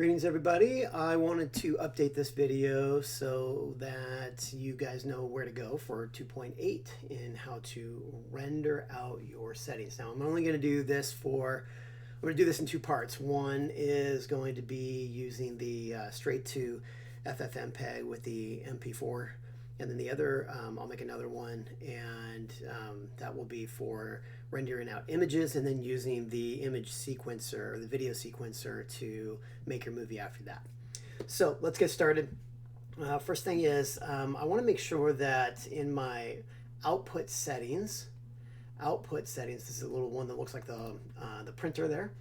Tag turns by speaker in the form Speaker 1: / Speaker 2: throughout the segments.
Speaker 1: Greetings everybody. I wanted to update this video so that you guys know where to go for 2.8 in how to render out your settings. Now I'm only going to do this in two parts. One is going to be using the straight to FFmpeg with the MP4, and then the other I'll make another one, and that will be for rendering out images and then using the image sequencer or the video sequencer to make your movie after that. So let's get started. First thing is I want to make sure that in my output settings, this is a little one that looks like the printer there,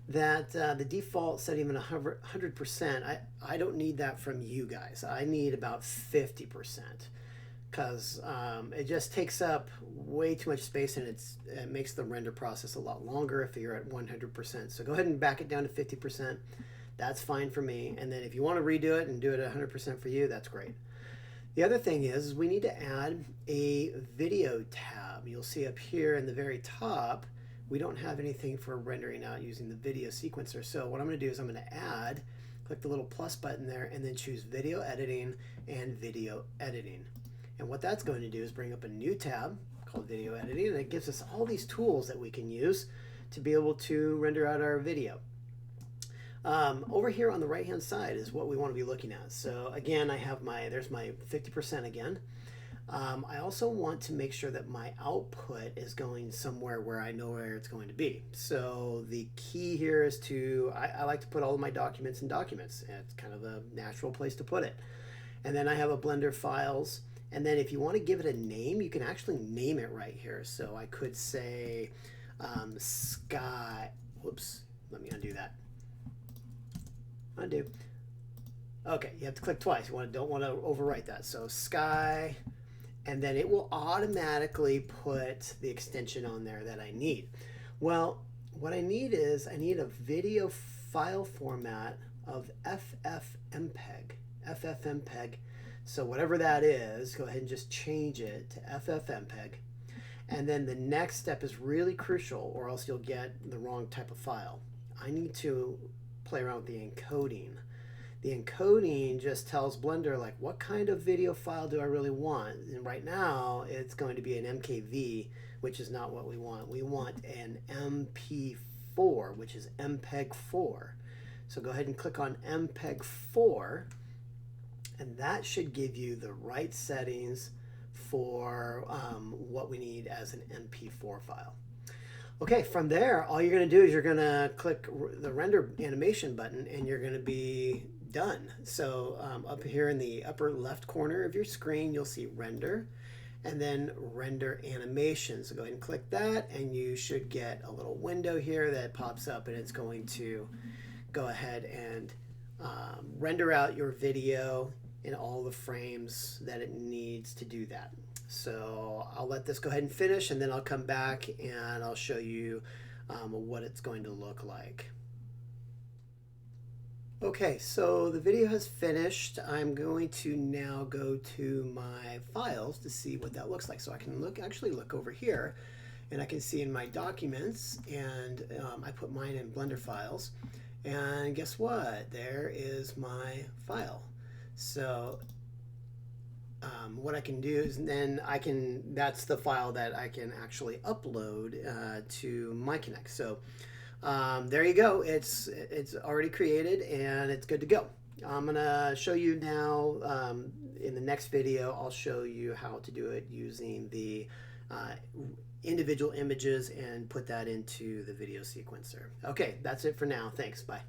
Speaker 1: that the default setting of 100%, I don't need that from you guys. I need about 50%. Because it just takes up way too much space, and it makes the render process a lot longer if you're at 100%. So go ahead and back it down to 50%. That's fine for me. And then if you want to redo it and do it at 100% for you, that's great. The other thing is we need to add a video tab. You'll see up here in the very top, we don't have anything for rendering out using the video sequencer. So what I'm going to do is I'm going to add, click the little plus button there, and then choose video editing and video editing. And what that's going to do is bring up a new tab called video editing, and it gives us all these tools that we can use to be able to render out our video. Over here on the right hand side is what we want to be looking at. So again, I have there's my 50% again. I also want to make sure that my output is going somewhere where I know where it's going to be. So the key here is I like to put all of my documents in documents. It's kind of a natural place to put it. And then I have a Blender files. And then if you want to give it a name, you can actually name it right here. So I could say sky, whoops, let me undo that. Undo. Okay, you have to click twice. You don't want to overwrite that. So sky, and then it will automatically put the extension on there that I need. Well, what I need is I need a video file format of FFmpeg. So whatever that is, go ahead and just change it to FFmpeg. And then the next step is really crucial, or else you'll get the wrong type of file. I need to play around with the encoding. The encoding just tells Blender like what kind of video file do I really want. And right now it's going to be an MKV, which is not what we want. We want an MP4, which is MPEG-4. So go ahead and click on MPEG-4. And that should give you the right settings for what we need as an MP4 file. Okay, from there, all you're going to do is you're going to click the render animation button, and you're going to be done. So up here in the upper left corner of your screen, you'll see render, and then render animation. So go ahead and click that, and you should get a little window here that pops up, and it's going to go ahead and render out your video in all the frames that it needs to do that. So I'll let this go ahead and finish, and then I'll come back and I'll show you what it's going to look like. Okay, so the video has finished. I'm going to now go to my files to see what that looks like. So I can actually look over here, and I can see in my documents, and I put mine in Blender files, and guess what? There is my file. So what I can do is then that's the file that I can actually upload to MyConnect. So there you go. It's already created and it's good to go. I'm gonna show you now in the next video. I'll show you how to do it using the individual images and put that into the video sequencer. Okay, that's it for now. Thanks. Bye.